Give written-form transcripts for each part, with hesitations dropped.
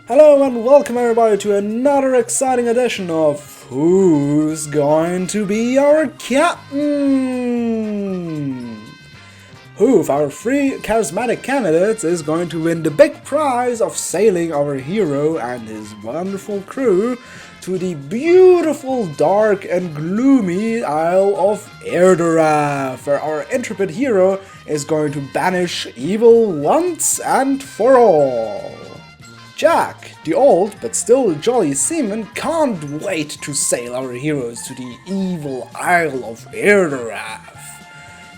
Hello and welcome everybody to another exciting edition of Who's Going to Be Our Captain? Who of our three charismatic candidates is going to win the big prize of sailing our hero and his wonderful crew to the beautiful, dark and gloomy Isle of Irdorath, where our intrepid hero is going to banish evil once and for all. Jack, the old but still jolly seaman, can't wait to sail our heroes to the evil Isle of Irdorath.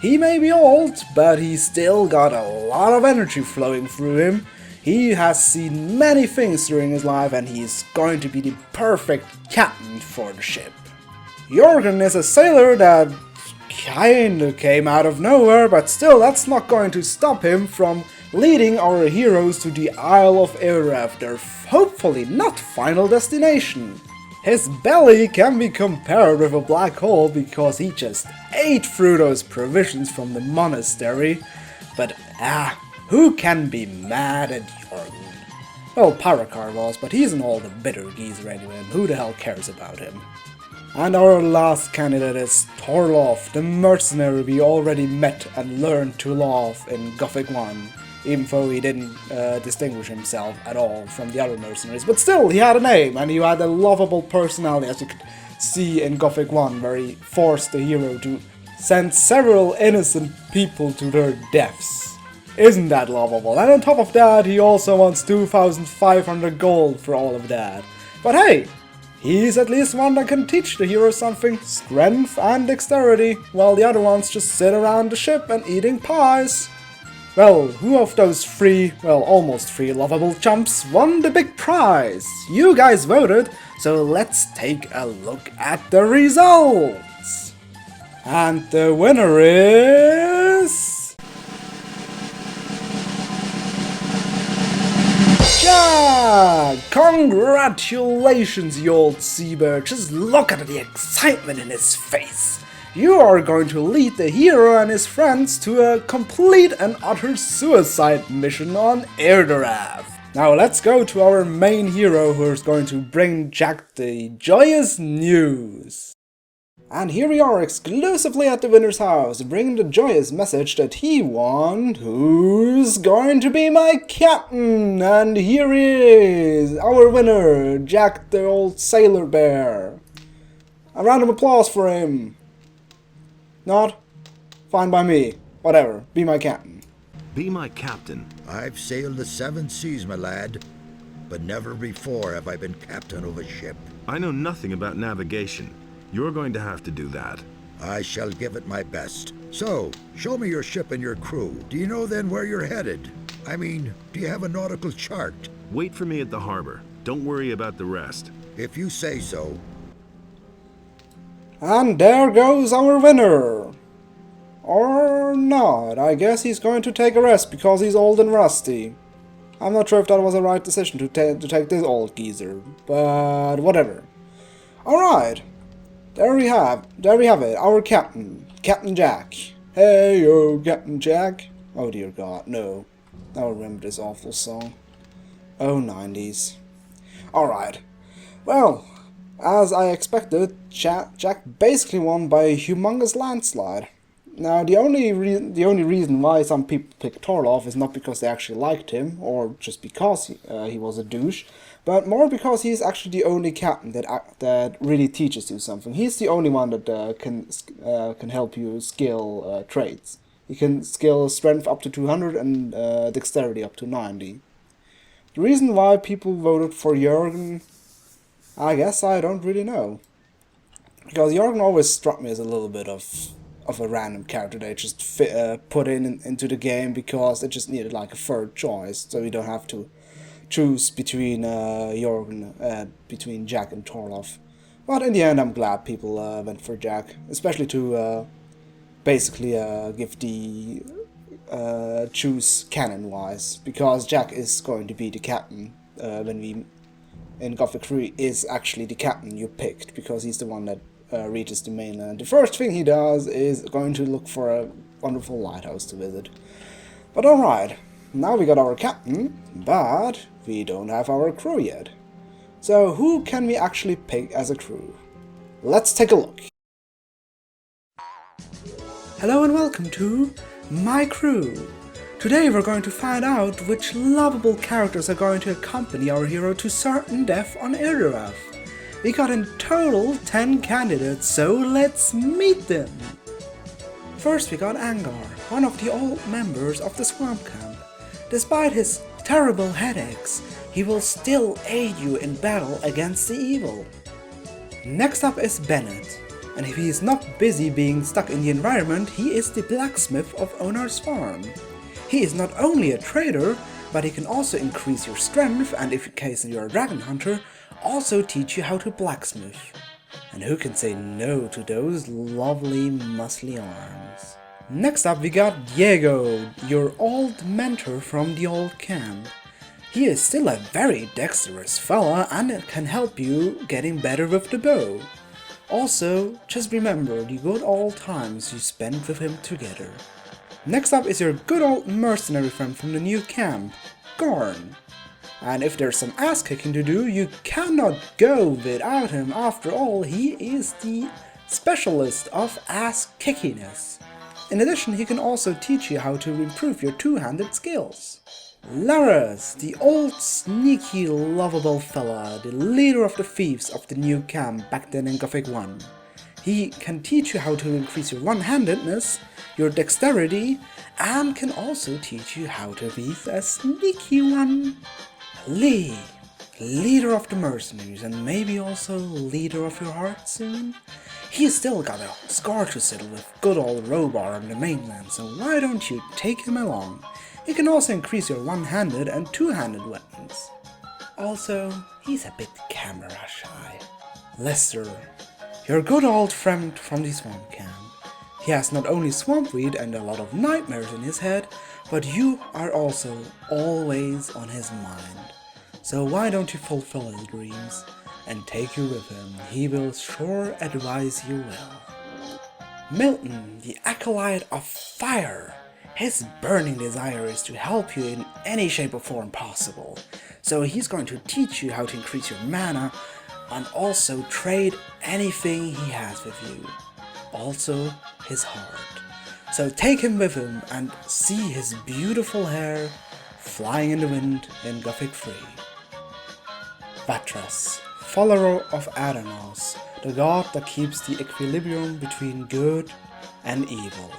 He may be old, but he's still got a lot of energy flowing through him. He has seen many things during his life and he's going to be the perfect captain for the ship. Jorgen is a sailor that kinda came out of nowhere, but still that's not going to stop him from leading our heroes to the Isle of Irdorath, their hopefully not final destination. His belly can be compared with a black hole because he just ate through those provisions from the monastery, but who can be mad at Jorgen? Well, Parakar was, but he's an old and bitter geezer anyway, and who the hell cares about him? And our last candidate is Torlof, the mercenary we already met and learned to love in Gothic 1. Even though he didn't distinguish himself at all from the other mercenaries. But still, he had a name, and he had a lovable personality, as you could see in Gothic 1, where he forced the hero to send several innocent people to their deaths. Isn't that lovable? And on top of that, he also wants 2,500 gold for all of that. But hey, he's at least one that can teach the hero something, strength and dexterity, while the other ones just sit around the ship and eating pies. Well, who of those almost three lovable chumps won the big prize? You guys voted, so let's take a look at the results. And the winner is... Jack! Congratulations, you old seabird. Just look at the excitement in his face. You are going to lead the hero and his friends to a complete and utter suicide mission on Irdorath. Now let's go to our main hero who is going to bring Jack the joyous news. And here we are exclusively at the winner's house, bringing the joyous message that he won Who's Going to Be My Captain? And here he is, our winner, Jack the old sailor bear. A round of applause for him. Not? Fine by me. Whatever. Be my captain. Be my captain. I've sailed the 7 seas, my lad, but never before have I been captain of a ship. I know nothing about navigation. You're going to have to do that. I shall give it my best. So, show me your ship and your crew. Do you know then where you're headed? I mean, do you have a nautical chart? Wait for me at the harbor. Don't worry about the rest. If you say so. And there goes our winner! Or not, I guess he's going to take a rest because he's old and rusty. I'm not sure if that was the right decision to take this old geezer, but whatever. Alright, there we have it, our captain, Captain Jack. Hey yo, Captain Jack. Oh dear god, no. I'll remember this awful song. Oh, 90s. Alright, well... As I expected, Jack basically won by a humongous landslide. Now, the only reason why some people picked Torlof is not because they actually liked him, or just because he was a douche, but more because he's actually the only captain that really teaches you something. He's the only one that can help you skill traits. He can skill strength up to 200 and dexterity up to 90. The reason why people voted for Jorgen, I guess I don't really know. Because Jorgen always struck me as a little bit of a random character they just put into the game because it just needed like a third choice, so you don't have to choose between between Jack and Torlof. But in the end, I'm glad people went for Jack, especially to basically give the choose canon-wise, because Jack is going to be the captain when we in Gothic 3 is actually the captain you picked, because he's the one that reaches the mainland. The first thing he does is going to look for a wonderful lighthouse to visit. But alright, Now we got our captain, but we don't have our crew yet. So who can we actually pick as a crew? Let's take a look. Hello and welcome to my crew. Today we're going to find out which lovable characters are going to accompany our hero to certain death on Irdorath. We got in total 10 candidates, so let's meet them. First we got Angar, one of the old members of the swamp camp. Despite his terrible headaches, he will still aid you in battle against the evil. Next up is Bennett, and if he is not busy being stuck in the environment, he is the blacksmith of Onar's farm. He is not only a trader, but he can also increase your strength and, if in case you're a dragon hunter, also teach you how to blacksmith. And who can say no to those lovely muscly arms? Next up we got Diego, your old mentor from the old camp. He is still a very dexterous fella and can help you getting better with the bow. Also, just remember the good old times you spent with him together. Next up is your good old mercenary friend from the new camp, Gorn. And if there's some ass kicking to do, you cannot go without him. After all, he is the specialist of ass kickiness. In addition, he can also teach you how to improve your two-handed skills. Laras, the old sneaky lovable fella, the leader of the thieves of the new camp back then in Gothic 1. He can teach you how to increase your one-handedness, your dexterity, and can also teach you how to be a sneaky one. Lee, leader of the mercenaries and maybe also leader of your heart soon. He's still got a scar to settle with good old Robar on the mainland, so why don't you take him along? He can also increase your one-handed and two-handed weapons. Also, he's a bit camera shy. Lester, your good old friend from the swamp camp. He has not only swampweed and a lot of nightmares in his head, but you are also always on his mind. So why don't you fulfill his dreams and take you with him? He will sure advise you well. Milton, the acolyte of fire. His burning desire is to help you in any shape or form possible. So he's going to teach you how to increase your mana and also trade anything he has with you. Also his heart. So take him with him and see his beautiful hair flying in the wind in Gothic 3. Vatras, follower of Adanos, the god that keeps the equilibrium between good and evil.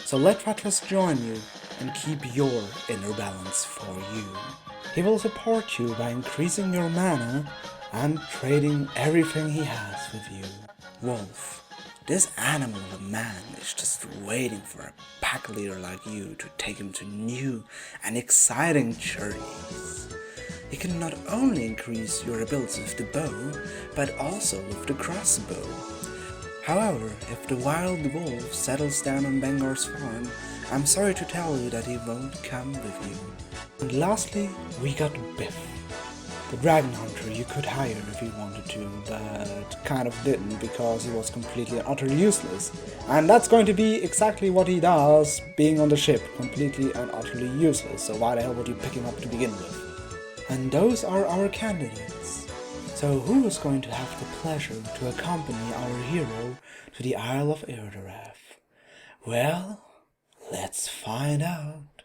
So let Vatras join you and keep your inner balance for you. He will support you by increasing your mana and trading everything he has with you. Wolf, this animal of a man is just waiting for a pack leader like you to take him to new and exciting journeys. He can not only increase your ability with the bow, but also with the crossbow. However, if the wild wolf settles down on Bengar's farm, I'm sorry to tell you that he won't come with you. And lastly, we got Biff, the dragon hunter you could hire if you wanted to, but kind of didn't because he was completely and utterly useless. And that's going to be exactly what he does, being on the ship, completely and utterly useless, so why the hell would you pick him up to begin with? And those are our candidates. So who is going to have the pleasure to accompany our hero to the Isle of Irdorath? Well, let's find out.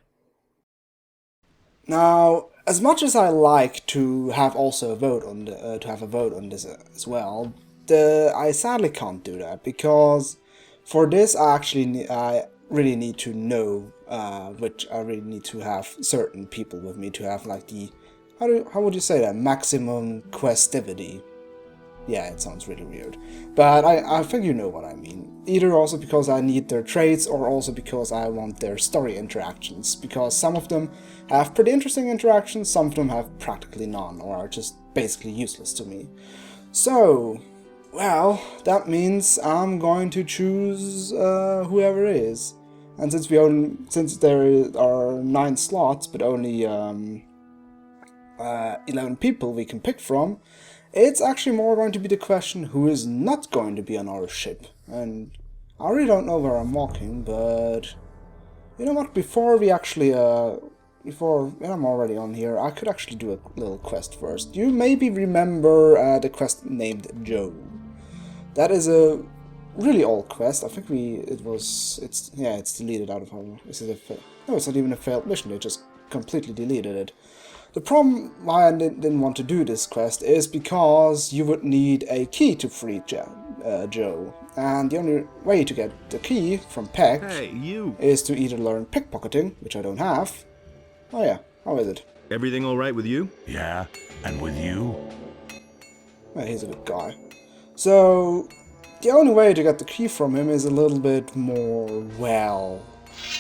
Now, as much as I like to have also a vote on this as well, I sadly can't do that because for this I really need to know which I really need to have certain people with me to have like the how would you say that, maximum questivity. Yeah, it sounds really weird, but I think you know what I mean. Either also because I need their traits or also because I want their story interactions, because some of them have pretty interesting interactions, some of them have practically none or are just basically useless to me. So, well, that means I'm going to choose whoever it is. And since there are 9 slots but only 11 people we can pick from, it's actually more going to be the question who is not going to be on our ship. And I really don't know where I'm walking, but you know what, before we actually before I'm already on here, I could actually do a little quest first. You maybe remember the quest named Joe. That is a really old quest. I think it's deleted out of our... No, it's not even a failed mission, they just completely deleted it. The problem why I didn't want to do this quest is because you would need a key to free Joe. And the only way to get the key from Peck is to either learn pickpocketing, which I don't have. Oh yeah, how is it? Everything all right with you? Yeah, and with you? Well, he's a good guy. So, the only way to get the key from him is a little bit more, well,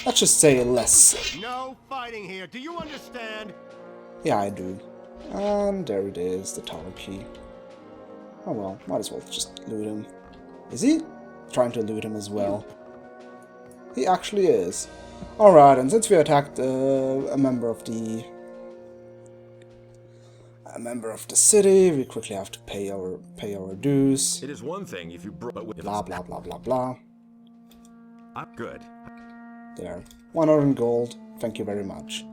let's just say less. No fighting here, do you understand? Yeah, I do. And there it is, the tower key. Oh well, might as well just loot him. Is he trying to loot him as well? He actually is. Alright, and since we attacked a member of the city, we quickly have to pay our dues. It is one thing if you brought... Blah blah blah blah blah. Good. There. 100 gold. Thank you very much.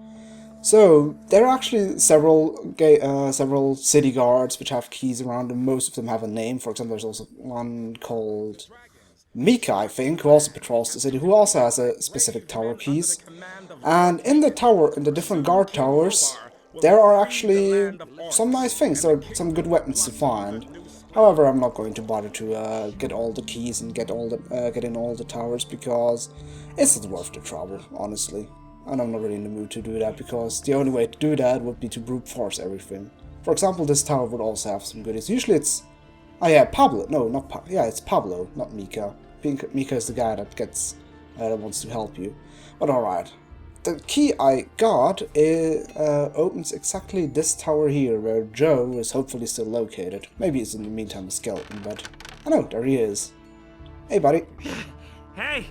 So, there are actually several city guards which have keys around them. Most of them have a name. For example, there's also one called Mika, I think, who also patrols the city, who also has a specific tower keys. And in the different guard towers, there are actually some nice things. There are some good weapons to find. However, I'm not going to bother to get all the keys and get in all the towers because it's not worth the trouble, honestly. And I'm not really in the mood to do that, because the only way to do that would be to brute force everything. For example, this tower would also have some goodies. Usually it's... Oh yeah, Pablo. No, not Pablo. Yeah, it's Pablo, not Mika. Mika is the guy that wants to help you. But alright. The key I got opens exactly this tower here, where Joe is hopefully still located. Maybe it's in the meantime a skeleton, but... I know, there he is. Hey, buddy. Hey,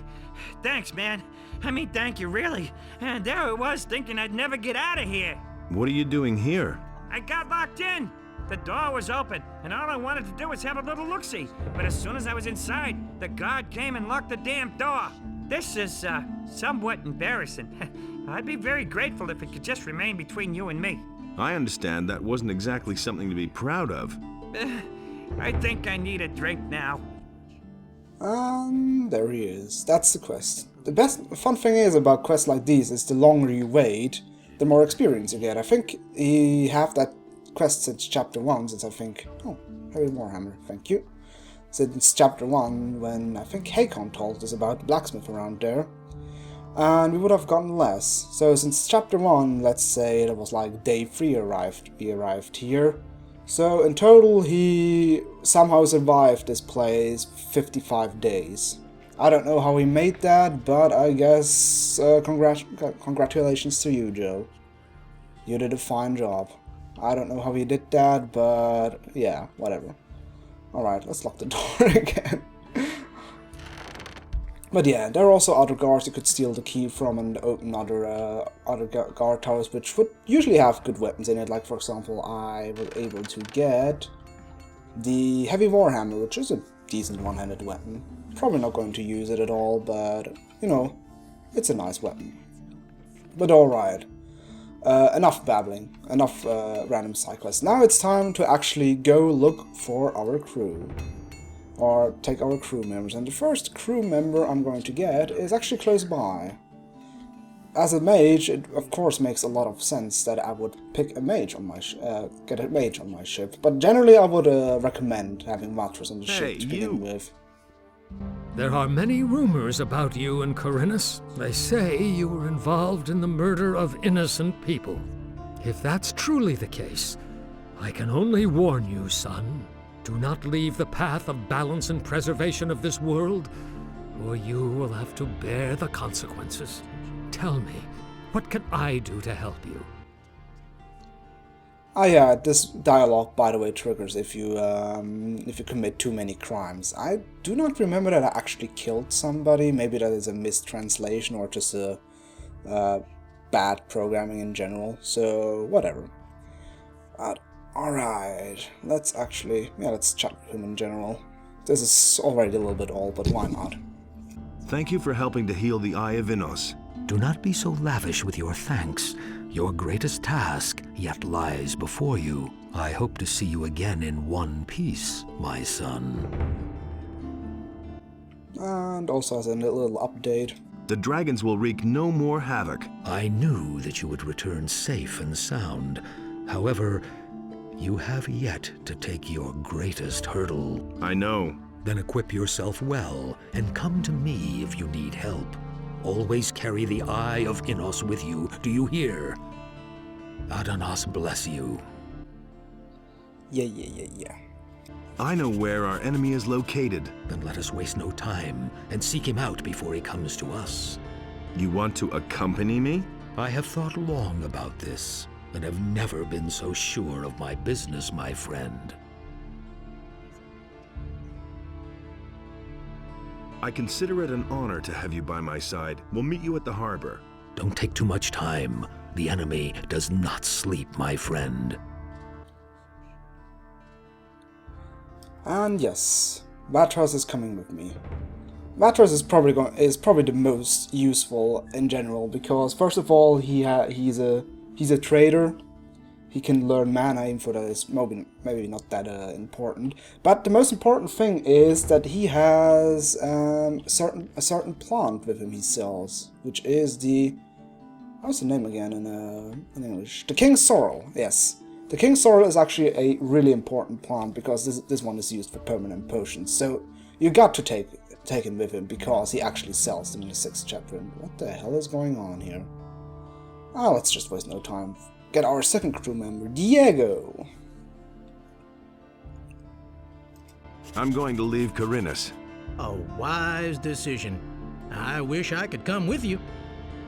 thanks, man. I mean, thank you, really. And there I was, thinking I'd never get out of here. What are you doing here? I got locked in. The door was open, and all I wanted to do was have a little look-see. But as soon as I was inside, the guard came and locked the damn door. This is, somewhat embarrassing. I'd be very grateful if it could just remain between you and me. I understand that wasn't exactly something to be proud of. I think I need a drink now. There he is. That's the quest. The fun thing is about quests like these is the longer you wait, the more experience you get. I think he have that quest since chapter 1, since I think... Oh, Heavy Warhammer, thank you. Since chapter 1, when I think Hakon told us about the blacksmith around there. And we would have gotten less. So since chapter 1, let's say it was like day 3 he arrived here. So in total he somehow survived this place 55 days. I don't know how he made that, but I guess congratulations to you, Joe. You did a fine job. I don't know how he did that, but yeah, whatever. Alright, let's lock the door again. But yeah, there are also other guards you could steal the key from and open other guard towers, which would usually have good weapons in it. Like, for example, I was able to get the Heavy Warhammer, which is a decent one-handed weapon. Probably not going to use it at all, but, you know, it's a nice weapon. But alright. Enough babbling, enough random side quests. Now it's time to actually go look for our crew. Or take our crew members. And the first crew member I'm going to get is actually close by. As a mage, it of course makes a lot of sense that I would pick a mage on my get a mage on my ship. But generally I would recommend having Matras on the ship to begin with. There are many rumors about you and Corinus. They say you were involved in the murder of innocent people. If that's truly the case, I can only warn you, son. Do not leave the path of balance and preservation of this world, or you will have to bear the consequences. Tell me, what can I do to help you? Ah yeah, this dialogue, by the way, triggers if you commit too many crimes. I do not remember that I actually killed somebody. Maybe that is a mistranslation or just a bad programming in general. So whatever. Alright, let's chat with him in general. This is already a little bit old, but why not? Thank you for helping to heal the Eye of Irdorath. Do not be so lavish with your thanks. Your greatest task yet lies before you. I hope to see you again in one piece, my son. And also as a little update. The dragons will wreak no more havoc. I knew that you would return safe and sound. However, you have yet to take your greatest hurdle. I know. Then equip yourself well and come to me if you need help. Always carry the Eye of Innos with you, do you hear? Adanos bless you. Yeah. I know where our enemy is located. Then let us waste no time and seek him out before he comes to us. You want to accompany me? I have thought long about this and have never been so sure of my business, my friend. I consider it an honor to have you by my side. We'll meet you at the harbor. Don't take too much time. The enemy does not sleep, my friend. And yes, Vatros is coming with me. Vatros is probably the most useful in general because first of all he's a trader. He can learn mana info that is maybe not that important. But the most important thing is that he has a certain plant with him he sells, which is the... How's the name again in English? The King's Sorrel, yes. The King's Sorrel is actually a really important plant because this one is used for permanent potions. So you got to take him with him because he actually sells them in the 6th chapter. What the hell is going on here? Oh, let's just waste no time. Get our second crew member, Diego. I'm going to leave Corinus. A wise decision. I wish I could come with you.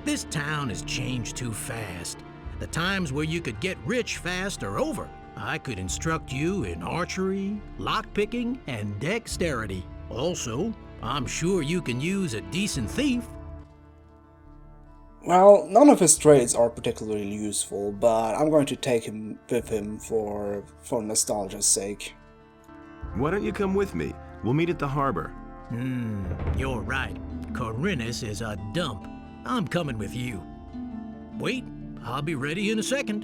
This town has changed too fast. The times where you could get rich fast are over. I could instruct you in archery, lockpicking, and dexterity. Also, I'm sure you can use a decent thief. Well, none of his trades are particularly useful, but I'm going to take him with him for nostalgia's sake. Why don't you come with me? We'll meet at the harbor. You're right. Corinus is a dump. I'm coming with you. Wait, I'll be ready in a second.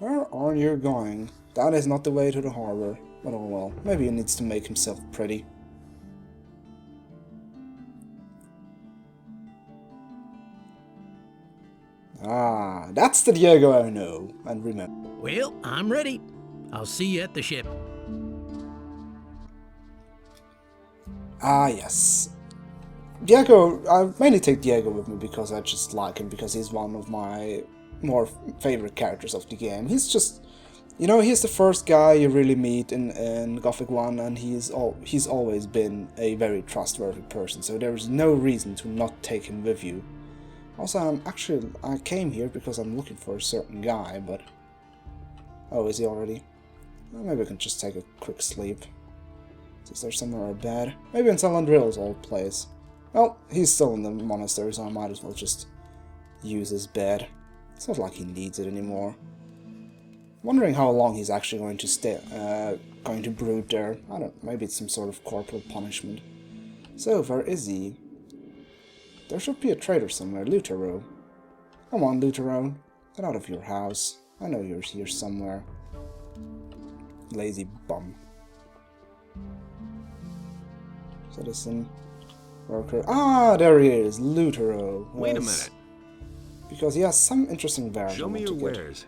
Where are you going? That is not the way to the harbor. But oh well, maybe he needs to make himself pretty. Ah, that's the Diego I know and remember. Well, I'm ready. I'll see you at the ship. Ah, yes. Diego, I mainly take Diego with me because I just like him, because he's one of my more favorite characters of the game. He's just, you know, he's the first guy you really meet in Gothic 1, and he's always been a very trustworthy person, so there is no reason to not take him with you. Also, I came here because I'm looking for a certain guy, but... Oh, is he already? Well, maybe I can just take a quick sleep. Is there somewhere a bed? Maybe in Salandril's old place. Well, he's still in the monastery, so I might as well just use his bed. It's not like he needs it anymore. Wondering how long he's actually going to stay, going to brood there. I don't. Maybe it's some sort of corporal punishment. So, where is he? There should be a trader somewhere, Lutero. Come on, Lutero. Get out of your house. I know you're here somewhere. Lazy bum. Citizen. Worker. Ah, there he is, Lutero. Wait a minute. Because he has some interesting wares. Show me your wares.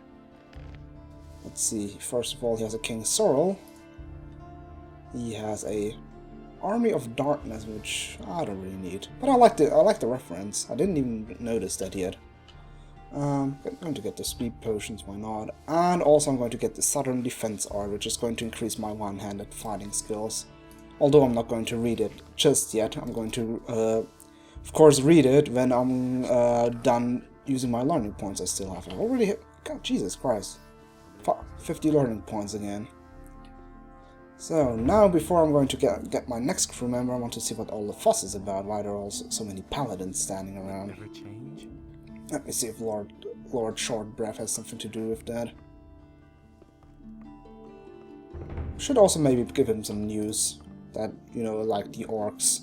Let's see. First of all, he has a King's Sorrel. He has a Army of Darkness, which I don't really need, but I like the reference. I didn't even notice that yet. I'm going to get the speed potions, why not? And also I'm going to get the Southern Defense Art, which is going to increase my one-handed fighting skills. Although I'm not going to read it just yet. I'm going to, of course, read it when I'm done using my learning points I still have. I already hit, God, Jesus Christ, 50 learning points again. So now, before I'm going to get my next crew member, I want to see what all the fuss is about. Why there are also so many paladins standing around. Let me see if Lord Shortbreath has something to do with that. Should also maybe give him some news that, you know, like the orcs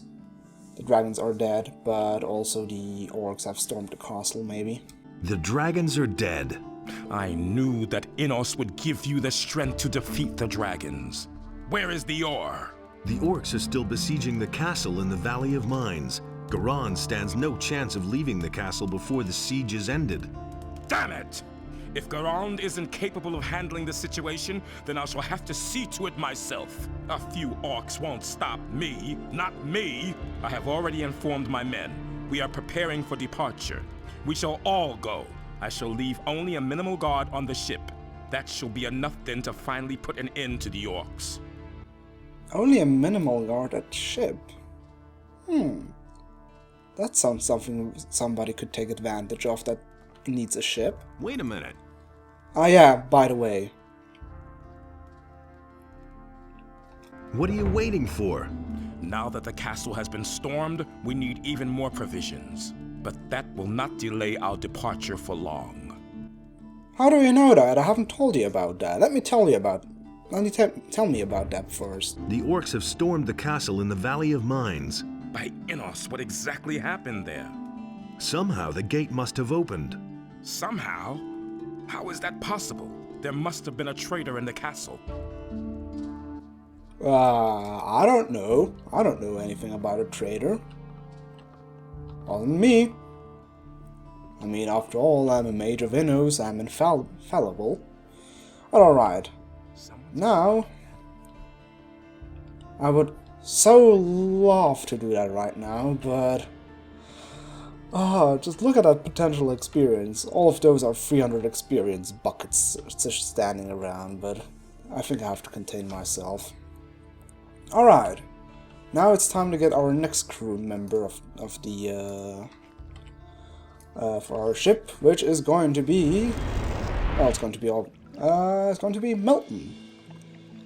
the dragons are dead, but also the orcs have stormed the castle, maybe. The dragons are dead. I knew that Innos would give you the strength to defeat the dragons. Where is the ore? The orcs are still besieging the castle in the Valley of Mines. Garan stands no chance of leaving the castle before the siege is ended. Damn it! If Garand isn't capable of handling the situation, then I shall have to see to it myself. A few orcs won't stop me. Not me! I have already informed my men. We are preparing for departure. We shall all go. I shall leave only a minimal guard on the ship. That shall be enough then to finally put an end to the orcs. Only a minimal guard at ship? That sounds something somebody could take advantage of that needs a ship. Wait a minute. Ah yeah, by the way. What are you waiting for? Now that the castle has been stormed, we need even more provisions. But that will not delay our departure for long. How do you know that? I haven't told you about that. Let me tell me about that first. The orcs have stormed the castle in the Valley of Mines. By Innos, what exactly happened there? Somehow the gate must have opened. Somehow? How is that possible? There must have been a traitor in the castle. I don't know. I don't know anything about a traitor. Wasn't me. I mean, after all, I'm a mage of Innos, I'm infallible. But alright. Now, I would so love to do that right now, but... just look at that potential experience. All of those are 300 experience buckets just standing around, but I think I have to contain myself. Alright, now it's time to get our next crew member of the for our ship, which is going to be, well, it's going to be Milton,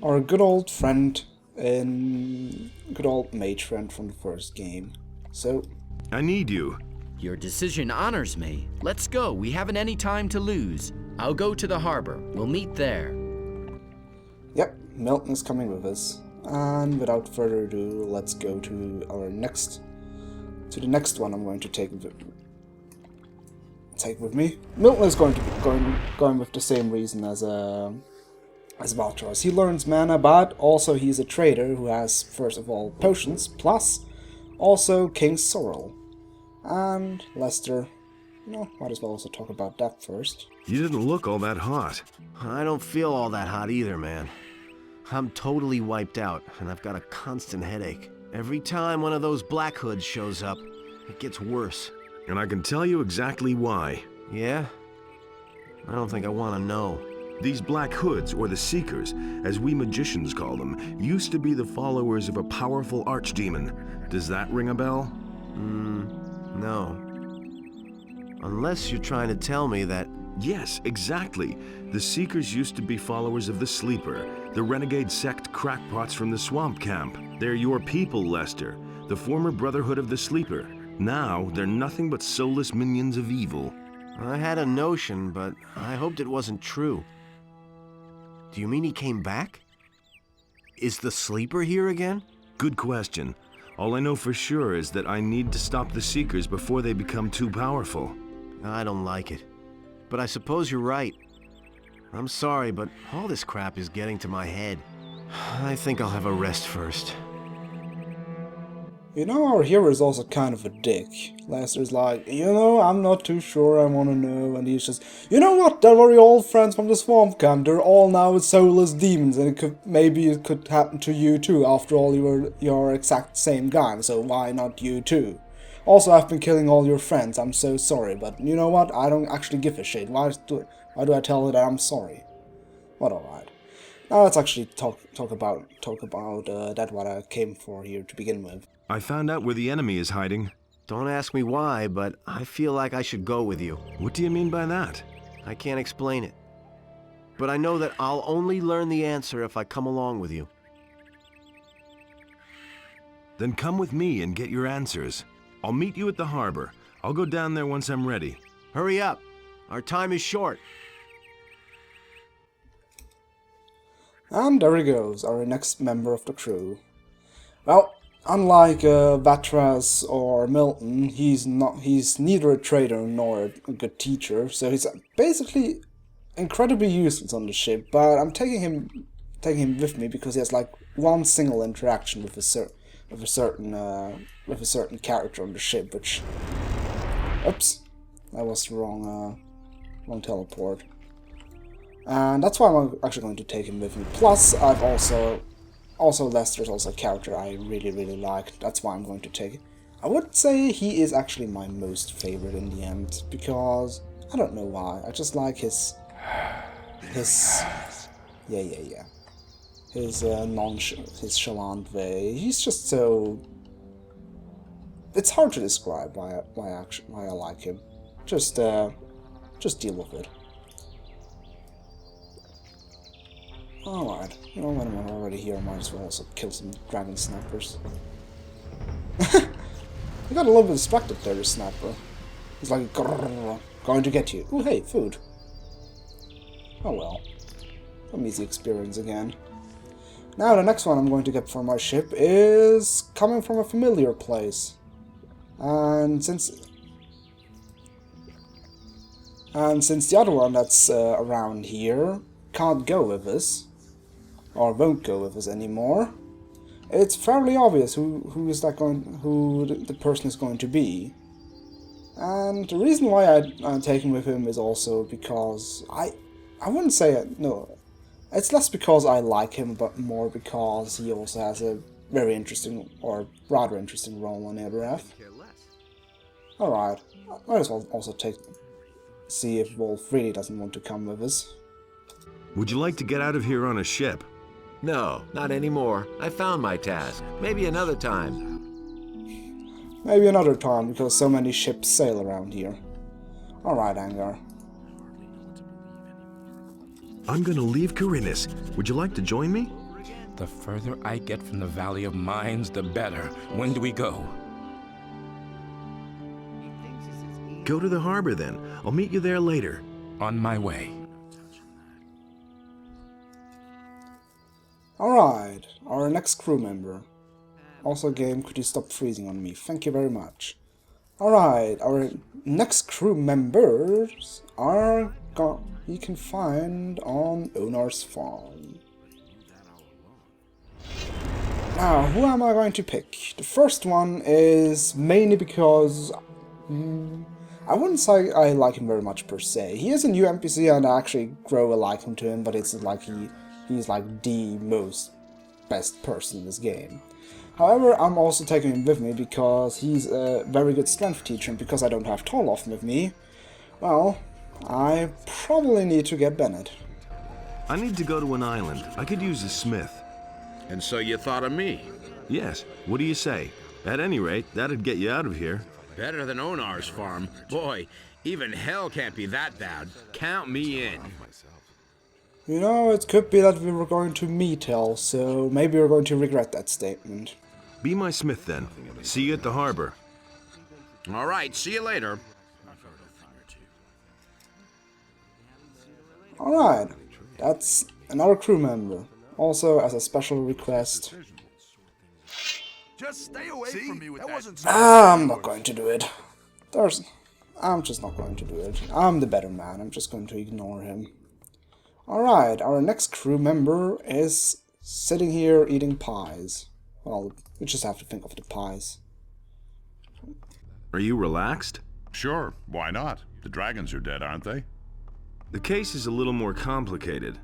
our good old friend good old mage friend from the first game. So, I need you. Your decision honors me. Let's go. We haven't any time to lose. I'll go to the harbor. We'll meet there. Yep, Milton is coming with us. And without further ado, let's go to the next one I'm going to take with me. Milton is going to be going with the same reason as Valtros. He learns mana, but also he's a trader who has, first of all, potions, plus also King Sorrel. And Lester, might as well also talk about that first. You didn't look all that hot. I don't feel all that hot either, man. I'm totally wiped out, and I've got a constant headache. Every time one of those Black Hoods shows up, it gets worse. And I can tell you exactly why. Yeah? I don't think I want to know. These Black Hoods, or the Seekers, as we magicians call them, used to be the followers of a powerful archdemon. Does that ring a bell? No. Unless you're trying to tell me that... Yes, exactly. The Seekers used to be followers of the Sleeper, the renegade sect crackpots from the swamp camp. They're your people, Lester, the former Brotherhood of the Sleeper. Now, they're nothing but soulless minions of evil. I had a notion, but I hoped it wasn't true. Do you mean he came back? Is the Sleeper here again? Good question. All I know for sure is that I need to stop the Seekers before they become too powerful. I don't like it. But I suppose you're right. I'm sorry, but all this crap is getting to my head. I think I'll have a rest first. Our hero is also kind of a dick. Lester's like, I'm not too sure, I want to know, and he's just, you know what, they're very old friends from the swamp camp, they're all now soulless demons, and maybe it could happen to you too, after all you're exact same guy, so why not you too? Also, I've been killing all your friends, I'm so sorry, but you know what, I don't actually give a shit, why do I tell her that I'm sorry? But alright. Now let's actually talk about that what I came for here to begin with. I found out where the enemy is hiding. Don't ask me why, but I feel like I should go with you. What do you mean by that? I can't explain it. But I know that I'll only learn the answer if I come along with you. Then come with me and get your answers. I'll meet you at the harbor. I'll go down there once I'm ready. Hurry up. Our time is short. And there he goes, our next member of the crew. Well, unlike Vatras or Milton, he's neither a traitor nor a good teacher, so he's basically incredibly useless on the ship. But I'm taking him with me because he has like one single interaction with a certain character on the ship, which, oops, that was the wrong teleport. And that's why I'm actually going to take him with me. Plus, I've also Lester's also a character I really like. That's why I'm going to take it. I would say he is actually my most favorite in the end, because I don't know why. I just like his his nonchalant way. He's just so. It's hard to describe why I like him. Just deal with it. Alright, you know, when I'm already here, I might as well also kill some dragon snappers. I got a little bit distracted there, the snapper. He's like, going to get you. Ooh, hey, food. Oh well. Some easy experience again. Now, the next one I'm going to get for my ship is coming from a familiar place. And since the other one that's around here can't go with us, or won't go with us anymore, it's fairly obvious who the person is going to be. And the reason why I'm taking with him is also because I wouldn't say it, no, it's less because I like him, but more because he also has a very interesting, or rather interesting role on Irdorath. Alright, might as well also see if Wolf really doesn't want to come with us. Would you like to get out of here on a ship? No, not anymore. I found my task. Maybe another time. Maybe another time, because so many ships sail around here. Alright, Angar. I'm gonna leave Corinus. Would you like to join me? The further I get from the Valley of Mines, the better. When do we go? Go to the harbor then. I'll meet you there later. On my way. Alright, our next crew member. Also, game, could you stop freezing on me? Thank you very much. Alright, our next crew members are you can find on Onar's farm. Now, who am I going to pick? The first one is mainly because I wouldn't say I like him very much per se. He is a new NPC and I actually grow a liking to him, but it's like he's like the most best person in this game. However, I'm also taking him with me because he's a very good strength teacher, and because I don't have Toloff with me, well, I probably need to get Bennett. I need to go to an island. I could use a smith. And so you thought of me? Yes. What do you say? At any rate, that'd get you out of here. Better than Onar's farm. Boy, even hell can't be that bad. Count me in. You know, it could be that we were going to meet hell, so maybe we're going to regret that statement. Be my smith then. See you at the harbor. All right, see you later. Alright, that's another crew member. Also, as a special request. Just stay away from me with that. I'm not going to do it. I'm just not going to do it. I'm the better man. I'm just going to ignore him. Alright, our next crew member is sitting here eating pies. Well, we just have to think of the pies. Are you relaxed? Sure, why not? The dragons are dead, aren't they? The case is a little more complicated.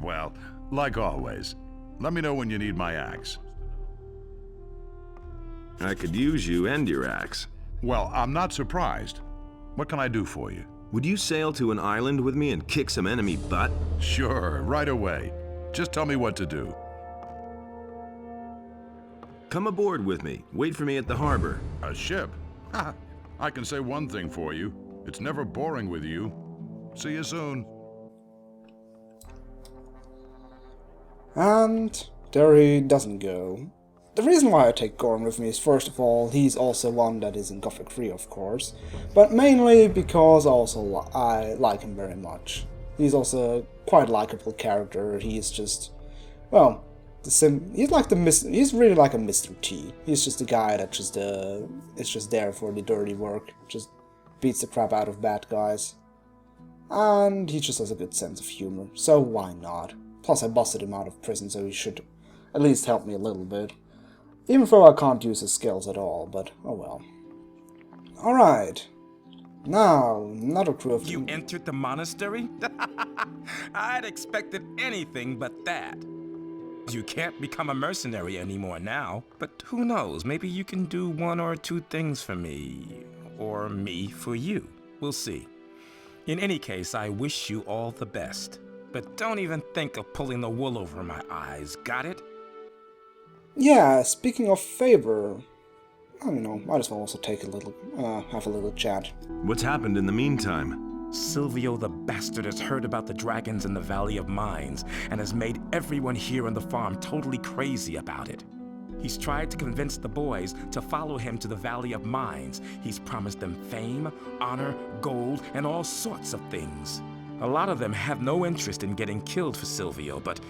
Well, like always. Let me know when you need my axe. I could use you and your axe. Well, I'm not surprised. What can I do for you? Would you sail to an island with me and kick some enemy butt? Sure, right away. Just tell me what to do. Come aboard with me. Wait for me at the harbor. A ship? Ha! I can say one thing for you. It's never boring with you. See you soon. And there he doesn't go. The reason why I take Gorm with me is, first of all, he's also one that is in Gothic 3, of course, but mainly because I like him very much. He's also quite a likable character. He's just, well, he's really like a Mr. T. He's just a guy that just is just there for the dirty work, just beats the crap out of bad guys. And he just has a good sense of humor, so why not? Plus I busted him out of prison, so he should at least help me a little bit. Even though I can't use his skills at all, but oh well. Alright. Now, another crew of... You entered the monastery? I'd expected anything but that. You can't become a mercenary anymore now, but who knows, maybe you can do one or two things for me, or me for you. We'll see. In any case, I wish you all the best, but don't even think of pulling the wool over my eyes, got it? Yeah, speaking of favor, I don't know, might as well also take a little, have a little chat. What's happened in the meantime? Silvio the bastard has heard about the dragons in the Valley of Mines and has made everyone here on the farm totally crazy about it. He's tried to convince the boys to follow him to the Valley of Mines. He's promised them fame, honor, gold, and all sorts of things. A lot of them have no interest in getting killed for Silvio, but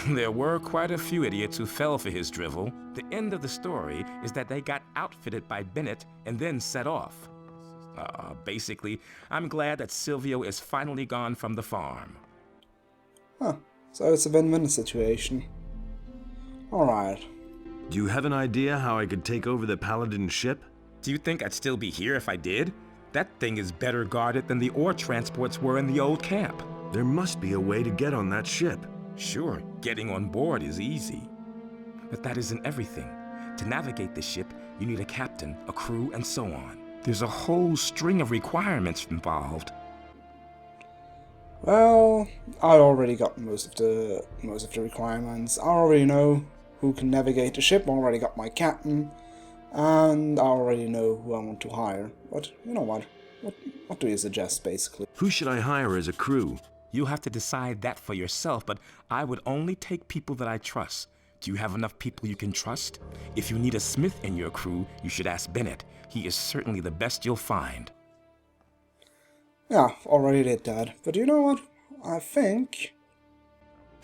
there were quite a few idiots who fell for his drivel. The end of the story is that they got outfitted by Bennett and then set off. Basically, I'm glad that Silvio is finally gone from the farm. Huh, so it's a win-win situation. Alright. Do you have an idea how I could take over the Paladin ship? Do you think I'd still be here if I did? That thing is better guarded than the ore transports were in the old camp. There must be a way to get on that ship. Sure, getting on board is easy. But that isn't everything. To navigate the ship, you need a captain, a crew, and so on. There's a whole string of requirements involved. Well, I already got most of the requirements. I already know who can navigate the ship, I already got my captain, and I already know who I want to hire. But you know what? What do you suggest, basically? Who should I hire as a crew? You'll have to decide that for yourself, but I would only take people that I trust. Do you have enough people you can trust? If you need a smith in your crew, you should ask Bennett. He is certainly the best you'll find. Yeah, already did that. But you know what? I think...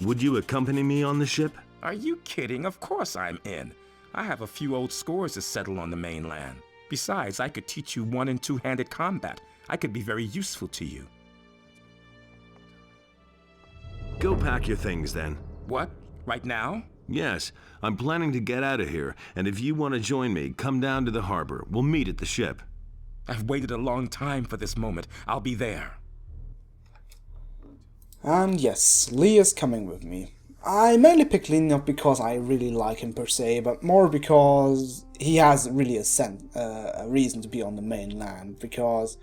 Would you accompany me on the ship? Are you kidding? Of course I'm in. I have a few old scores to settle on the mainland. Besides, I could teach you one- and two-handed combat. I could be very useful to you. Go pack your things then. What? Right now? Yes, I'm planning to get out of here, and if you want to join me, come down to the harbor. We'll meet at the ship. I've waited a long time for this moment. I'll be there. And yes, Lee is coming with me. I mainly picked Lee not because I really like him per se, but more because he has really a reason to be on the mainland, because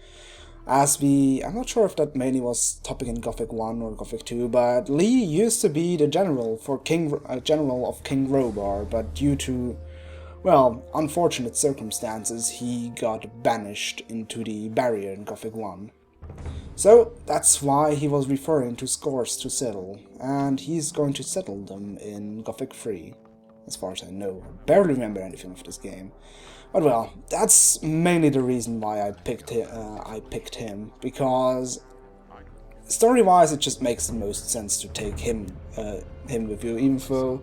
I'm not sure if that mainly was topic in Gothic 1 or Gothic 2, but Lee used to be the general of King Robar, but due to, well, unfortunate circumstances, he got banished into the barrier in Gothic 1. So that's why he was referring to scores to settle, and he's going to settle them in Gothic 3, as far as I know. I barely remember anything of this game. But well, that's mainly the reason why I picked him, because story-wise it just makes the most sense to take him with you, even though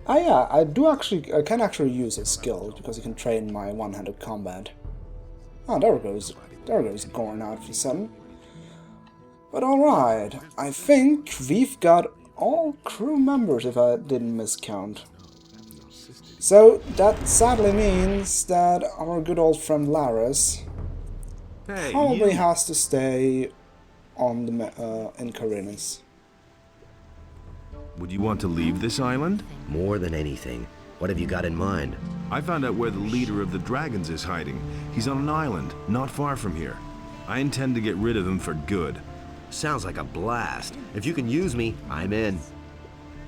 I can actually use his skills because he can train my one-handed combat. Oh, there goes Gorn out of a sudden. But alright, I think we've got all crew members if I didn't miscount. So that sadly means that our good old friend Laris probably has to stay on the in Carinus. Would you want to leave this island? More than anything. What have you got in mind? I found out where the leader of the dragons is hiding. He's on an island, not far from here. I intend to get rid of him for good. Sounds like a blast. If you can use me, I'm in.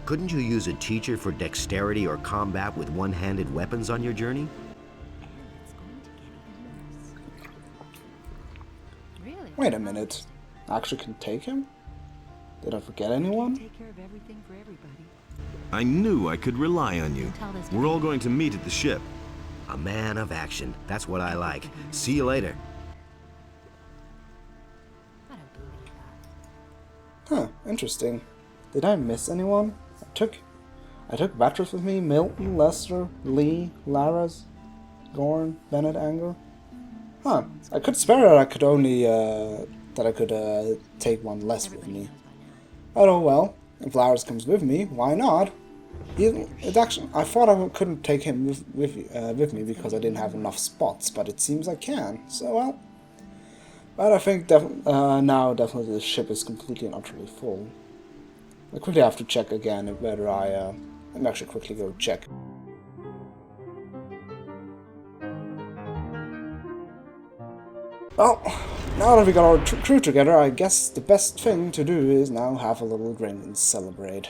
Couldn't you use a teacher for dexterity or combat with one-handed weapons on your journey? Wait a minute. I actually can take him? Did I forget anyone? I knew I could rely on you. We're all going to meet at the ship. A man of action. That's what I like. See you later. Huh, interesting. Did I miss anyone? I took veterans with me: Milton, Lester, Lee, Laras, Gorn, Bennett, Anger. Huh. I could swear that I could only, take one less with me. Oh well, if Laras comes with me, why not? I thought I couldn't take him with me because I didn't have enough spots, but it seems I can, so well. But I think now definitely the ship is completely and utterly full. I quickly have to check again whether let me actually quickly go check. Well, now that we got our crew together, I guess the best thing to do is now have a little drink and celebrate.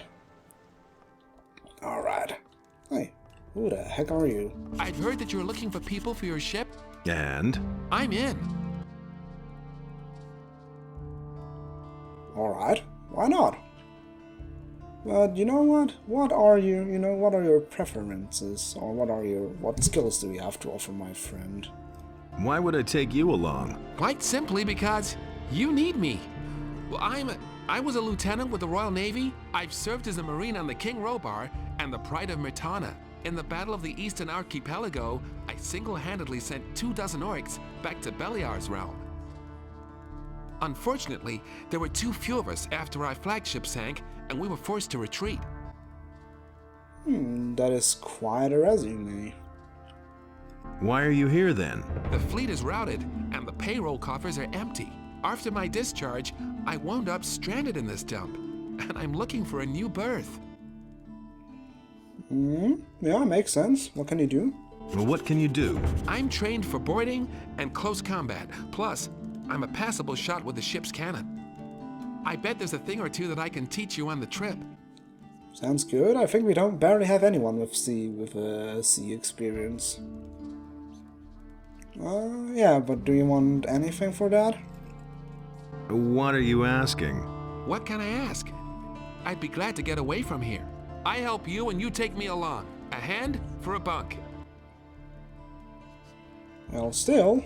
Alright. Hey, who the heck are you? I've heard that you're looking for people for your ship. And? I'm in. Alright, why not? But you know what? What are your preferences? Or what skills do you have to offer, my friend? Why would I take you along? Quite simply because you need me. Well, I was a lieutenant with the Royal Navy. I've served as a Marine on the King Robar and the Pride of Mirtana. In the Battle of the Eastern Archipelago, I single-handedly sent 24 orcs back to Beliar's realm. Unfortunately, there were too few of us after our flagship sank, and we were forced to retreat. That is quite a resume. Why are you here then? The fleet is routed, and the payroll coffers are empty. After my discharge, I wound up stranded in this dump, and I'm looking for a new berth. Yeah, makes sense. What can you do? Well, what can you do? I'm trained for boarding and close combat. Plus, I'm a passable shot with the ship's cannon. I bet there's a thing or two that I can teach you on the trip. Sounds good. I think we barely have anyone with sea experience. Yeah, but do you want anything for that? What are you asking? What can I ask? I'd be glad to get away from here. I help you and you take me along. A hand for a bunk. Well, still.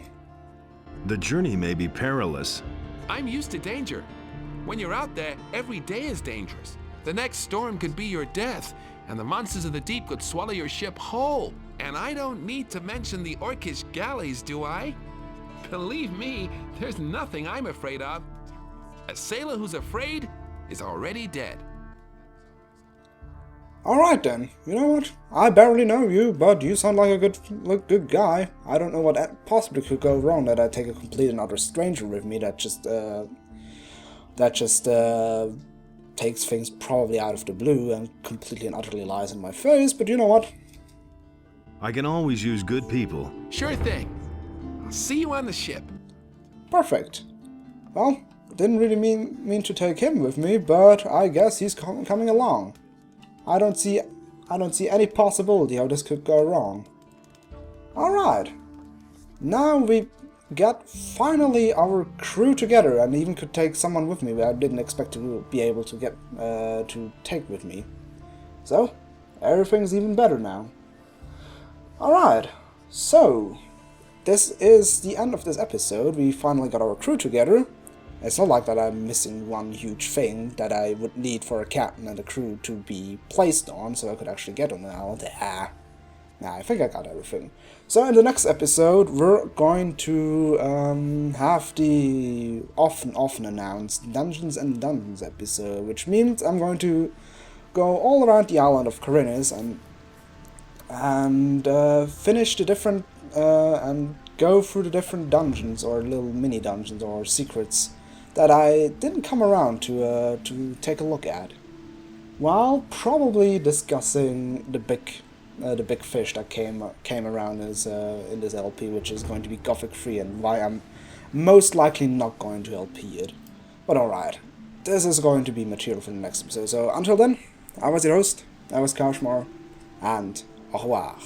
The journey may be perilous. I'm used to danger. When you're out there, every day is dangerous. The next storm could be your death, and the monsters of the deep could swallow your ship whole. And I don't need to mention the orcish galleys, do I? Believe me, there's nothing I'm afraid of. A sailor who's afraid is already dead. Alright then, you know what? I barely know you, but you sound like a good guy. I don't know what possibly could go wrong that I take a complete and utter stranger with me that just takes things probably out of the blue and completely and utterly lies in my face, but you know what? I can always use good people. Sure thing. I'll see you on the ship. Perfect. Well, didn't really mean to take him with me, but I guess he's coming along. I don't see any possibility how this could go wrong. Alright. Now we got finally our crew together, and even could take someone with me that I didn't expect to be able to get to take with me. So, everything's even better now. Alright, so this is the end of this episode. We finally got our crew together. It's not like that I'm missing one huge thing that I would need for a captain and a crew to be placed on, so I could actually get on now. Nah, I think I got everything. So in the next episode, we're going to have the often announced Dungeons and Dungeons episode, which means I'm going to go all around the island of Corinus and finish the different and go through the different dungeons or little mini dungeons or secrets that I didn't come around to take a look at, while probably discussing the big fish that came around in this LP, which is going to be Gothic 3, and why I'm most likely not going to LP it. But alright, this is going to be material for the next episode. So until then, I was your host, I was Kashmar, and au revoir.